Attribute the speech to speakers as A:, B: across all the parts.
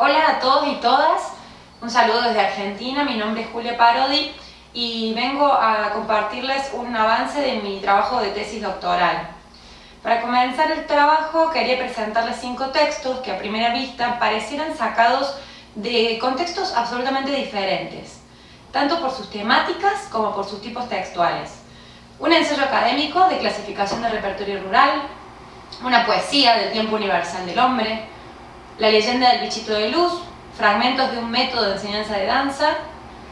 A: Hola a todos y todas, un saludo desde Argentina, mi nombre es Julia Parodi y vengo a compartirles un avance de mi trabajo de tesis doctoral. Para comenzar el trabajo quería presentarles 5 textos que a primera vista parecieran sacados de contextos absolutamente diferentes, tanto por sus temáticas como por sus tipos textuales. Un ensayo académico de clasificación de repertorio rural, una poesía del tiempo universal del hombre, la leyenda del bichito de luz, fragmentos de un método de enseñanza de danza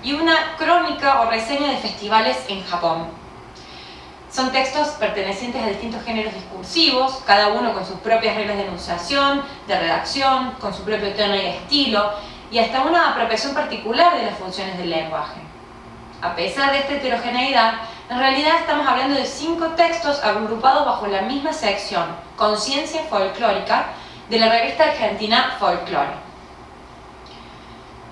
A: y una crónica o reseña de festivales en Japón. Son textos pertenecientes a distintos géneros discursivos, cada uno con sus propias reglas de enunciación, de redacción, con su propio tono y estilo, y hasta una apropiación particular de las funciones del lenguaje. A pesar de esta heterogeneidad, en realidad estamos hablando de 5 textos agrupados bajo la misma sección, Conciencia Folclórica, de la revista argentina Folklore.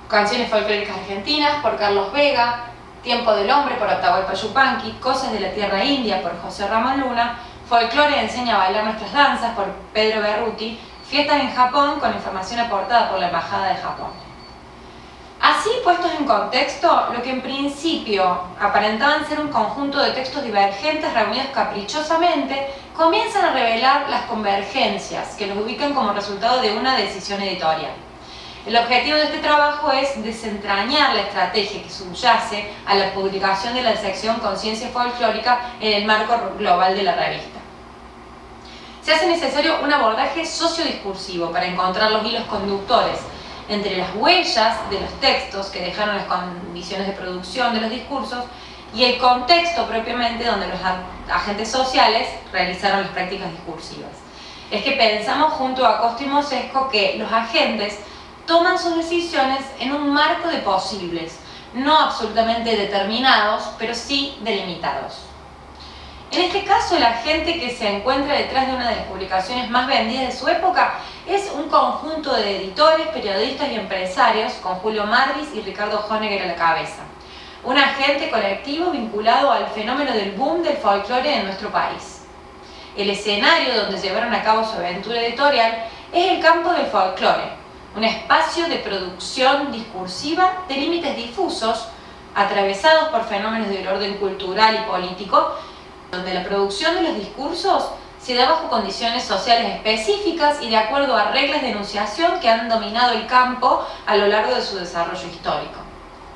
A: Canciones folclóricas argentinas por Carlos Vega, Tiempo del hombre por Atahualpa Yupanqui, Cosas de la tierra india por José Ramón Luna, Folklore enseña a bailar nuestras danzas por Pedro Berruti, Fiestas en Japón con información aportada por la Embajada de Japón. Así, puestos en contexto, lo que en principio aparentaban ser un conjunto de textos divergentes reunidos caprichosamente, comienzan a revelar las convergencias que los ubican como resultado de una decisión editorial. El objetivo de este trabajo es desentrañar la estrategia que subyace a la publicación de la sección Conciencia Folclórica en el marco global de la revista. Se hace necesario un abordaje sociodiscursivo para encontrar los hilos conductores entre las huellas de los textos que dejaron las condiciones de producción de los discursos y el contexto propiamente donde los agentes sociales realizaron las prácticas discursivas. Es que pensamos junto a Costa y Mosesco que los agentes toman sus decisiones en un marco de posibles, no absolutamente determinados, pero sí delimitados. En este caso, el agente que se encuentra detrás de una de las publicaciones más vendidas de su época es un conjunto de editores, periodistas y empresarios con Julio Marvis y Ricardo Honegger a la cabeza. Un agente colectivo vinculado al fenómeno del boom del folclore en nuestro país. El escenario donde llevaron a cabo su aventura editorial es el campo del folclore, un espacio de producción discursiva de límites difusos, atravesados por fenómenos del orden cultural y político, donde la producción de los discursos se da bajo condiciones sociales específicas y de acuerdo a reglas de enunciación que han dominado el campo a lo largo de su desarrollo histórico.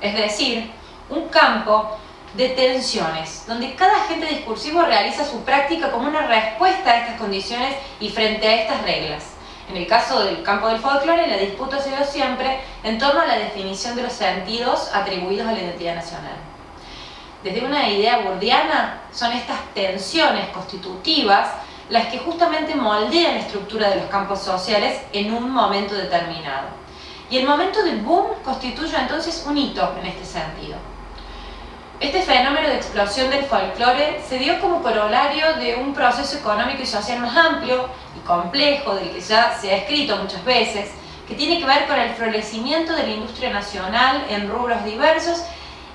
A: Es decir, un campo de tensiones, donde cada agente discursivo realiza su práctica como una respuesta a estas condiciones y frente a estas reglas. En el caso del campo del folclore, la disputa se dio siempre en torno a la definición de los sentidos atribuidos a la identidad nacional. Desde una idea burdiana, son estas tensiones constitutivas las que justamente moldean la estructura de los campos sociales en un momento determinado. Y el momento del boom constituye entonces un hito en este sentido. Este fenómeno de explosión del folclore se dio como corolario de un proceso económico y social más amplio y complejo, del que ya se ha escrito muchas veces, que tiene que ver con el florecimiento de la industria nacional en rubros diversos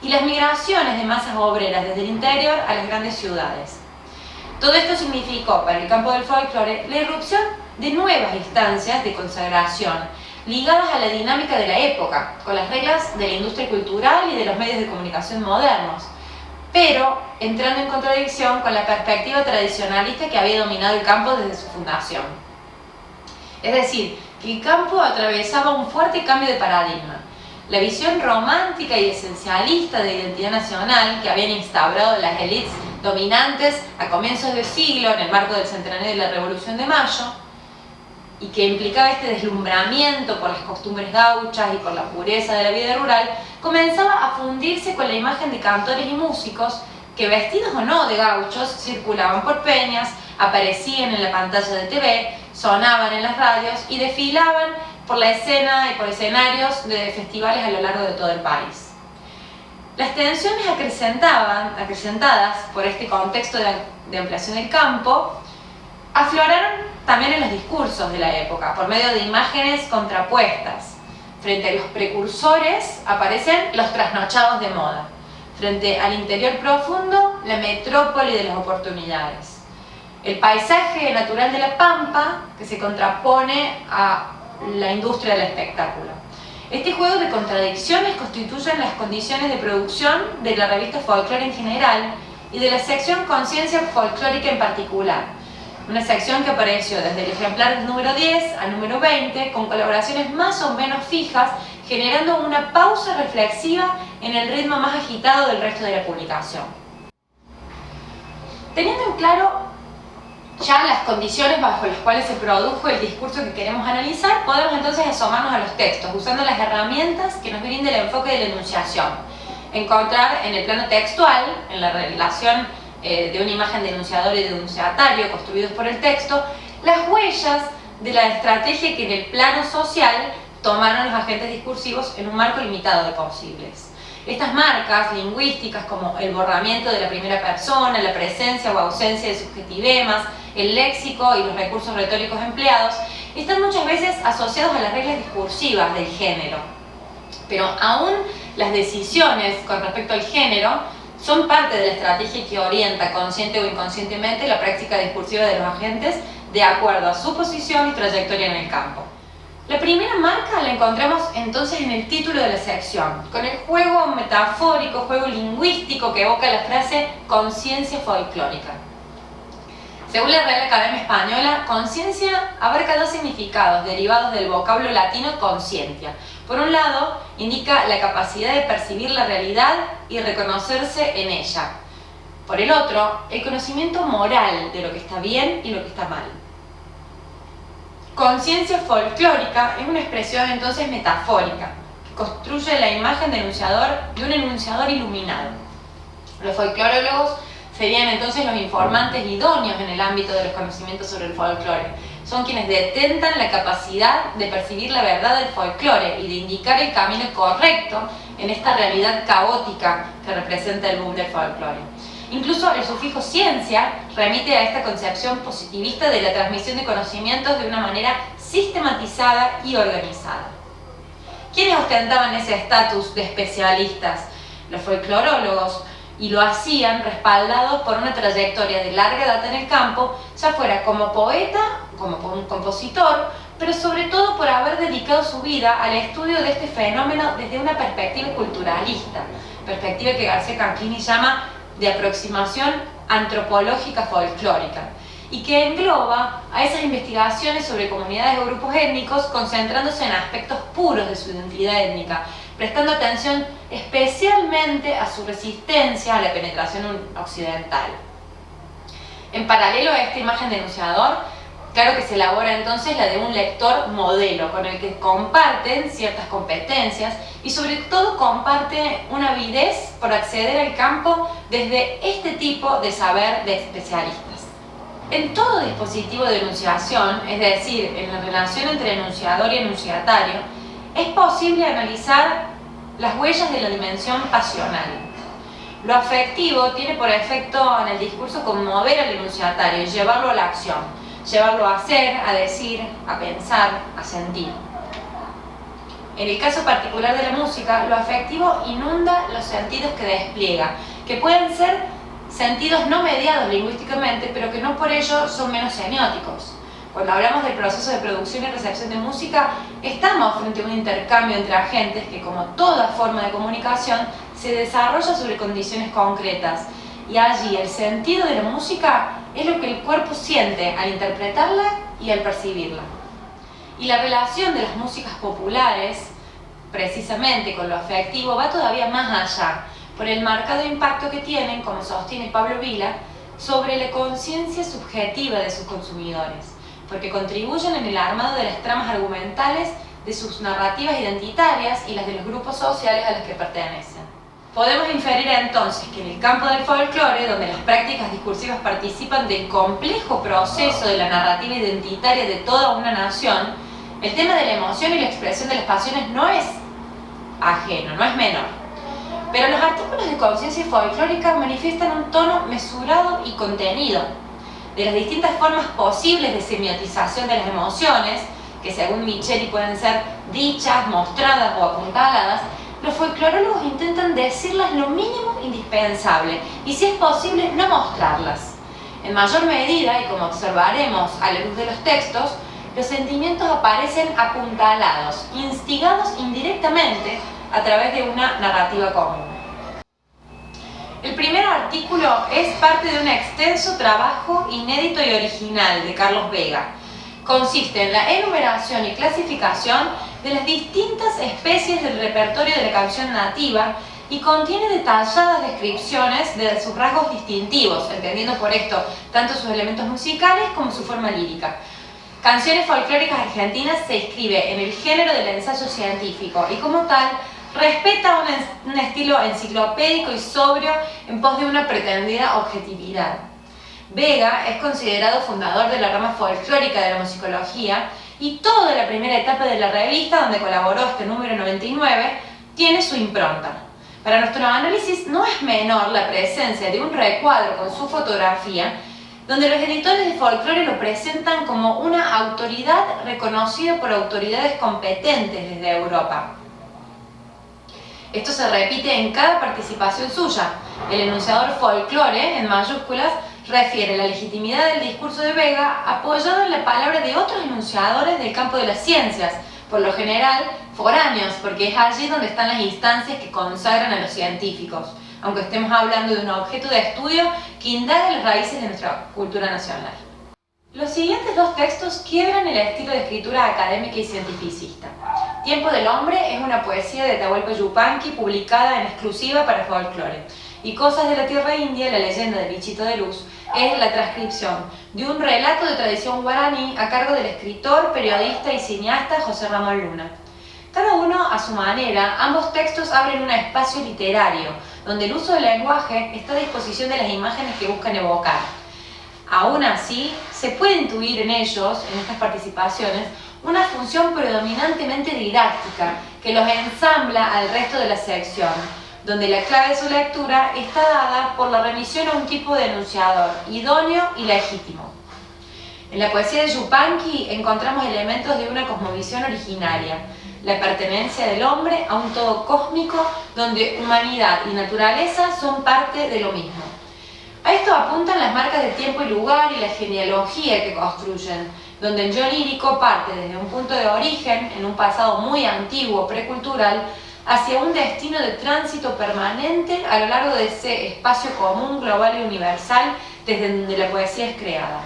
A: y las migraciones de masas obreras desde el interior a las grandes ciudades. Todo esto significó para el campo del folclore la irrupción de nuevas instancias de consagración ligadas a la dinámica de la época, con las reglas de la industria cultural y de los medios de comunicación modernos, pero entrando en contradicción con la perspectiva tradicionalista que había dominado el campo desde su fundación. Es decir, que el campo atravesaba un fuerte cambio de paradigma. La visión romántica y esencialista de identidad nacional que habían instaurado las élites dominantes a comienzos de siglo en el marco del centenario de la Revolución de Mayo y que implicaba este deslumbramiento por las costumbres gauchas y por la pureza de la vida rural, comenzaba a fundirse con la imagen de cantores y músicos que, vestidos o no de gauchos, circulaban por peñas, aparecían en la pantalla de TV, sonaban en las radios y desfilaban por la escena y por escenarios de festivales a lo largo de todo el país. Las tensiones acrecentadas por este contexto de ampliación del campo afloraron también en los discursos de la época, por medio de imágenes contrapuestas. Frente a los precursores aparecen los trasnochados de moda. Frente al interior profundo, la metrópoli de las oportunidades. El paisaje natural de la Pampa, que se contrapone a la industria del espectáculo. Este juego de contradicciones constituyen las condiciones de producción de la revista Folklore en general y de la sección Conciencia Folclórica en particular. Una sección que apareció desde el ejemplar número 10 al número 20 con colaboraciones más o menos fijas, generando una pausa reflexiva en el ritmo más agitado del resto de la publicación. Teniendo en claro ya las condiciones bajo las cuales se produjo el discurso que queremos analizar, podemos entonces asomarnos a los textos, usando las herramientas que nos brinda el enfoque de la enunciación. Encontrar en el plano textual, en la relación de una imagen de enunciador y de enunciatario construidos por el texto, las huellas de la estrategia que en el plano social tomaron los agentes discursivos en un marco limitado de posibles. Estas marcas lingüísticas, como el borramiento de la primera persona, la presencia o ausencia de subjetivemas, el léxico y los recursos retóricos empleados, están muchas veces asociados a las reglas discursivas del género. Pero aún las decisiones con respecto al género son parte de la estrategia que orienta consciente o inconscientemente la práctica discursiva de los agentes de acuerdo a su posición y trayectoria en el campo. La primera marca la encontramos entonces en el título de la sección, con el juego metafórico, juego lingüístico que evoca la frase conciencia folclórica. Según la Real Academia Española, conciencia abarca dos significados derivados del vocablo latino conscientia. Por un lado, indica la capacidad de percibir la realidad y reconocerse en ella. Por el otro, el conocimiento moral de lo que está bien y lo que está mal. Conciencia folclórica es una expresión entonces metafórica, que construye la imagen de un enunciador iluminado. Los folclórólogos serían entonces los informantes idóneos en el ámbito de los conocimientos sobre el folclore. Son quienes detentan la capacidad de percibir la verdad del folclore y de indicar el camino correcto en esta realidad caótica que representa el boom del folclore. Incluso el sufijo ciencia remite a esta concepción positivista de la transmisión de conocimientos de una manera sistematizada y organizada. ¿Quiénes ostentaban ese estatus de especialistas? Los folclorólogos, y lo hacían respaldados por una trayectoria de larga data en el campo, ya fuera como poeta, como compositor, pero sobre todo por haber dedicado su vida al estudio de este fenómeno desde una perspectiva culturalista, perspectiva que García Canclini llama de aproximación antropológica folclórica, y que engloba a esas investigaciones sobre comunidades o grupos étnicos concentrándose en aspectos puros de su identidad étnica, prestando atención especialmente a su resistencia a la penetración occidental. En paralelo a esta imagen de enunciador, claro que se elabora entonces la de un lector modelo, con el que comparten ciertas competencias y sobre todo comparte una avidez por acceder al campo desde este tipo de saber de especialistas. En todo dispositivo de enunciación, es decir, en la relación entre enunciador y enunciatario, es posible analizar las huellas de la dimensión pasional. Lo afectivo tiene por efecto en el discurso conmover al enunciatario y llevarlo a la acción, llevarlo a hacer, a decir, a pensar, a sentir. En el caso particular de la música, lo afectivo inunda los sentidos que despliega, que pueden ser sentidos no mediados lingüísticamente, pero que no por ello son menos semióticos. Cuando hablamos del proceso de producción y recepción de música, estamos frente a un intercambio entre agentes que, como toda forma de comunicación, se desarrolla sobre condiciones concretas. Y allí el sentido de la música es lo que el cuerpo siente al interpretarla y al percibirla. Y la relación de las músicas populares, precisamente con lo afectivo, va todavía más allá, por el marcado impacto que tienen, como sostiene Pablo Vila, sobre la conciencia subjetiva de sus consumidores, porque contribuyen en el armado de las tramas argumentales de sus narrativas identitarias y las de los grupos sociales a los que pertenecen. Podemos inferir entonces que en el campo del folclore, donde las prácticas discursivas participan del complejo proceso de la narrativa identitaria de toda una nación, el tema de la emoción y la expresión de las pasiones no es ajeno, no es menor. Pero los artículos de conciencia folclórica manifiestan un tono mesurado y contenido de las distintas formas posibles de semiotización de las emociones, que según Micheli pueden ser dichas, mostradas o apuntaladas. Los folclorólogos intentan decirlas lo mínimo indispensable y, si es posible, no mostrarlas. En mayor medida, y como observaremos a la luz de los textos, los sentimientos aparecen apuntalados, instigados indirectamente a través de una narrativa común. El primer artículo es parte de un extenso trabajo inédito y original de Carlos Vega. Consiste en la enumeración y clasificación de las distintas especies del repertorio de la canción nativa y contiene detalladas descripciones de sus rasgos distintivos, entendiendo por esto tanto sus elementos musicales como su forma lírica. Canciones folclóricas argentinas se inscribe en el género del ensayo científico y como tal respeta un estilo enciclopédico y sobrio en pos de una pretendida objetividad. Vega es considerado fundador de la rama folclórica de la musicología y toda la primera etapa de la revista, donde colaboró este número 99, tiene su impronta. Para nuestro análisis no es menor la presencia de un recuadro con su fotografía, donde los editores de folclore lo presentan como una autoridad reconocida por autoridades competentes desde Europa. Esto se repite en cada participación suya. El enunciador folclore, en mayúsculas, refiere la legitimidad del discurso de Vega apoyado en la palabra de otros enunciadores del campo de las ciencias, por lo general foráneos, porque es allí donde están las instancias que consagran a los científicos, aunque estemos hablando de un objeto de estudio que indaga las raíces de nuestra cultura nacional. Los siguientes dos textos quiebran el estilo de escritura académica y cientificista. Tiempo del hombre es una poesía de Atahualpa Yupanqui publicada en exclusiva para folclore, y Cosas de la Tierra India, la leyenda del bichito de luz, es la transcripción de un relato de tradición guaraní a cargo del escritor, periodista y cineasta José Ramón Luna. Cada uno a su manera, ambos textos abren un espacio literario, donde el uso del lenguaje está a disposición de las imágenes que buscan evocar. Aún así, se puede intuir en ellos, en estas participaciones, una función predominantemente didáctica que los ensambla al resto de la sección, donde la clave de su lectura está dada por la remisión a un tipo de enunciador idóneo y legítimo. En la poesía de Yupanqui encontramos elementos de una cosmovisión originaria, la pertenencia del hombre a un todo cósmico donde humanidad y naturaleza son parte de lo mismo. A esto apuntan las marcas de tiempo y lugar y la genealogía que construyen, donde el yo lírico parte desde un punto de origen, en un pasado muy antiguo, precultural, hacia un destino de tránsito permanente a lo largo de ese espacio común, global y universal desde donde la poesía es creada.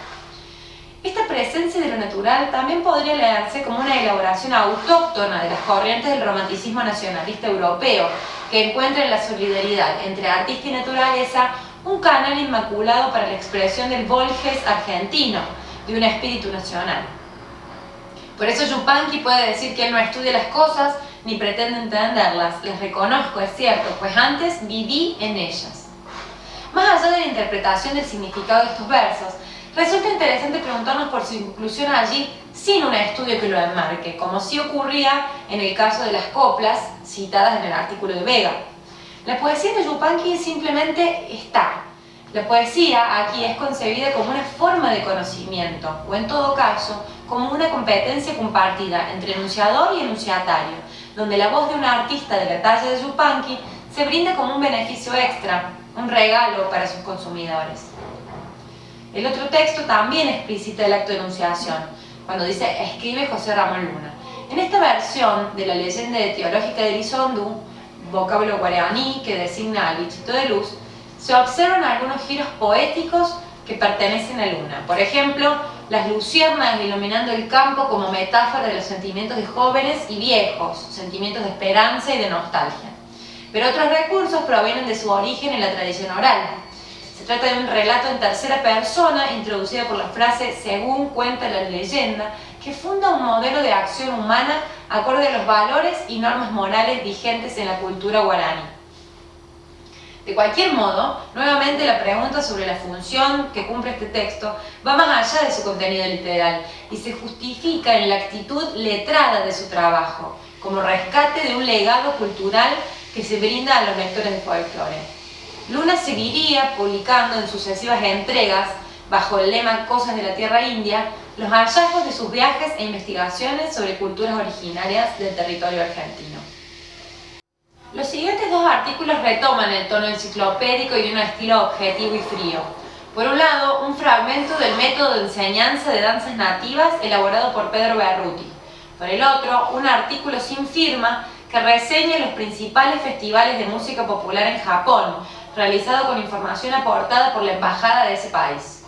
A: Esta presencia de lo natural también podría leerse como una elaboración autóctona de las corrientes del romanticismo nacionalista europeo, que encuentra en la solidaridad entre artista y naturaleza un canal inmaculado para la expresión del Volges argentino, de un espíritu nacional. Por eso Yupanqui puede decir que él no estudia las cosas ni pretende entenderlas, las reconozco, es cierto, pues antes viví en ellas. Más allá de la interpretación del significado de estos versos, resulta interesante preguntarnos por su inclusión allí sin un estudio que lo enmarque, como sí ocurría en el caso de las coplas citadas en el artículo de Vega. La poesía de Yupanqui simplemente está. La poesía aquí es concebida como una forma de conocimiento, o en todo caso, como una competencia compartida entre enunciador y enunciatario, donde la voz de un artista de la talla de Yupanqui se brinda como un beneficio extra, un regalo para sus consumidores. El otro texto también explicita el acto de enunciación, cuando dice escribe José Ramón Luna. En esta versión de la leyenda teológica de Elizondo, vocablo guaraní que designa al bichito de luz, se observan algunos giros poéticos que pertenecen a Luna. Por ejemplo, las luciérnagas iluminando el campo como metáfora de los sentimientos de jóvenes y viejos, sentimientos de esperanza y de nostalgia. Pero otros recursos provienen de su origen en la tradición oral. Se trata de un relato en tercera persona, introducida por la frase según cuenta la leyenda, que funda un modelo de acción humana acorde a los valores y normas morales vigentes en la cultura guaraní. De cualquier modo, nuevamente la pregunta sobre la función que cumple este texto va más allá de su contenido literal y se justifica en la actitud letrada de su trabajo, como rescate de un legado cultural que se brinda a los lectores de folclore. Luna seguiría publicando en sucesivas entregas, bajo el lema Cosas de la Tierra India, los hallazgos de sus viajes e investigaciones sobre culturas originarias del territorio argentino. Los siguientes dos artículos retoman el tono enciclopédico y un estilo objetivo y frío. Por un lado, un fragmento del método de enseñanza de danzas nativas elaborado por Pedro Berruti. Por el otro, un artículo sin firma que reseña los principales festivales de música popular en Japón, realizado con información aportada por la embajada de ese país.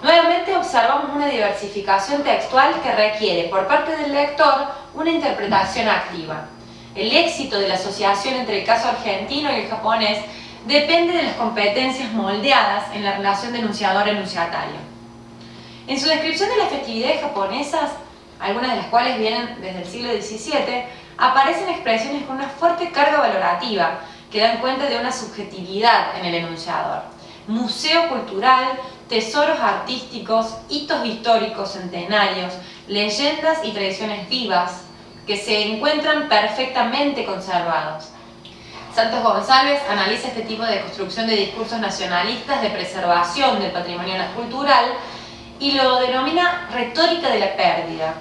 A: Nuevamente observamos una diversificación textual que requiere, por parte del lector, una interpretación activa. El éxito de la asociación entre el caso argentino y el japonés depende de las competencias moldeadas en la relación denunciador-enunciatario. En su descripción de las festividades japonesas, algunas de las cuales vienen desde el siglo XVII, aparecen expresiones con una fuerte carga valorativa que dan cuenta de una subjetividad en el enunciador. Museo cultural, tesoros artísticos, hitos históricos centenarios, leyendas y tradiciones vivas que se encuentran perfectamente conservados. Santos González analiza este tipo de construcción de discursos nacionalistas de preservación del patrimonio cultural y lo denomina retórica de la pérdida.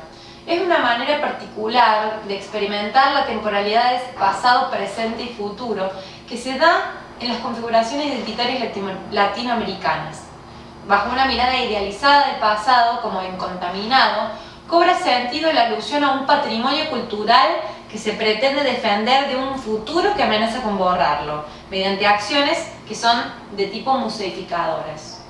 A: Es una manera particular de experimentar la temporalidad de pasado, presente y futuro que se da en las configuraciones identitarias latinoamericanas. Bajo una mirada idealizada del pasado como incontaminado, cobra sentido la alusión a un patrimonio cultural que se pretende defender de un futuro que amenaza con borrarlo, mediante acciones que son de tipo museificadoras.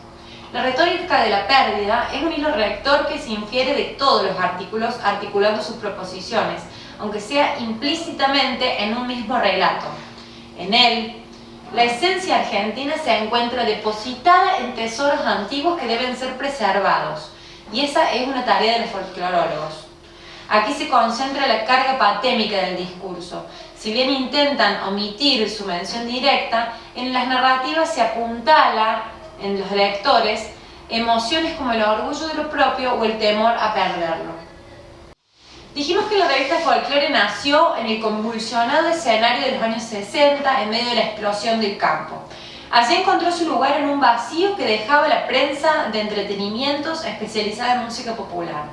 A: La retórica de la pérdida es un hilo rector que se infiere de todos los artículos articulando sus proposiciones, aunque sea implícitamente en un mismo relato. En él, la esencia argentina se encuentra depositada en tesoros antiguos que deben ser preservados, y esa es una tarea de los folclorólogos. Aquí se concentra la carga patémica del discurso. Si bien intentan omitir su mención directa, en las narrativas se apuntala en los lectores emociones como el orgullo de lo propio o el temor a perderlo. Dijimos que la revista Folklore nació en el convulsionado escenario de los años 60 en medio de la explosión del campo. Allí encontró su lugar en un vacío que dejaba la prensa de entretenimientos especializada en música popular.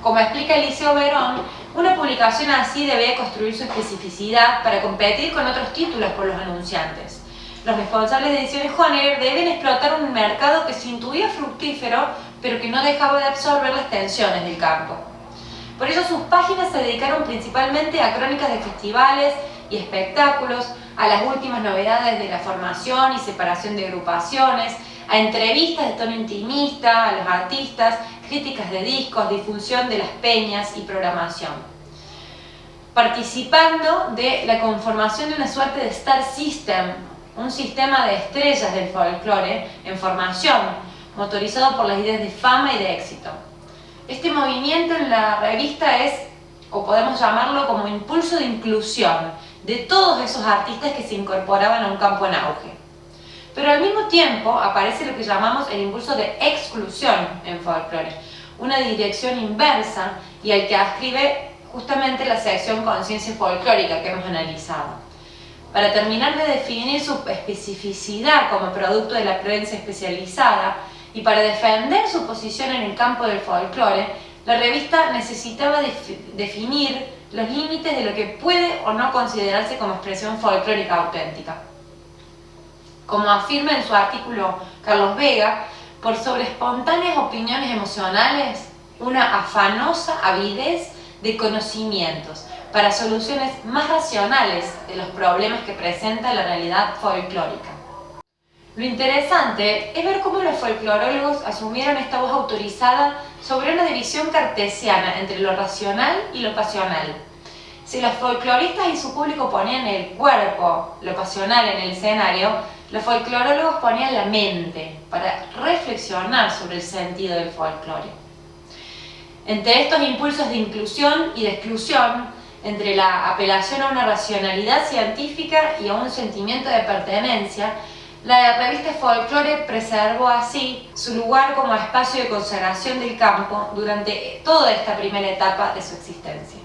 A: Como explica Eliseo Verón, una publicación así debía construir su especificidad para competir con otros títulos por los anunciantes. Los responsables de Ediciones Honegger deben explotar un mercado que se intuía fructífero, pero que no dejaba de absorber las tensiones del campo. Por ello sus páginas se dedicaron principalmente a crónicas de festivales y espectáculos, a las últimas novedades de la formación y separación de agrupaciones, a entrevistas de tono intimista a los artistas, críticas de discos, difusión de las peñas y programación. Participando de la conformación de una suerte de Star System, un sistema de estrellas del folclore en formación, motorizado por las ideas de fama y de éxito. Este movimiento en la revista es, o podemos llamarlo como impulso de inclusión, de todos esos artistas que se incorporaban a un campo en auge. Pero al mismo tiempo aparece lo que llamamos el impulso de exclusión en folclore, una dirección inversa y al que ascribe justamente la sección Conciencia Folclórica que hemos analizado. Para terminar de definir su especificidad como producto de la prensa especializada y para defender su posición en el campo del folclore, la revista necesitaba definir los límites de lo que puede o no considerarse como expresión folclórica auténtica. Como afirma en su artículo Carlos Vega, por sobre espontáneas opiniones emocionales, una afanosa avidez de conocimientos para soluciones más racionales de los problemas que presenta la realidad folclórica. Lo interesante es ver cómo los folclorólogos asumieron esta voz autorizada sobre una división cartesiana entre lo racional y lo pasional. Si los folcloristas y su público ponían el cuerpo, lo pasional, en el escenario, los folclorólogos ponían la mente para reflexionar sobre el sentido del folclore. Entre estos impulsos de inclusión y de exclusión, entre la apelación a una racionalidad científica y a un sentimiento de pertenencia, la revista Folklore preservó así su lugar como espacio de consagración del campo durante toda esta primera etapa de su existencia.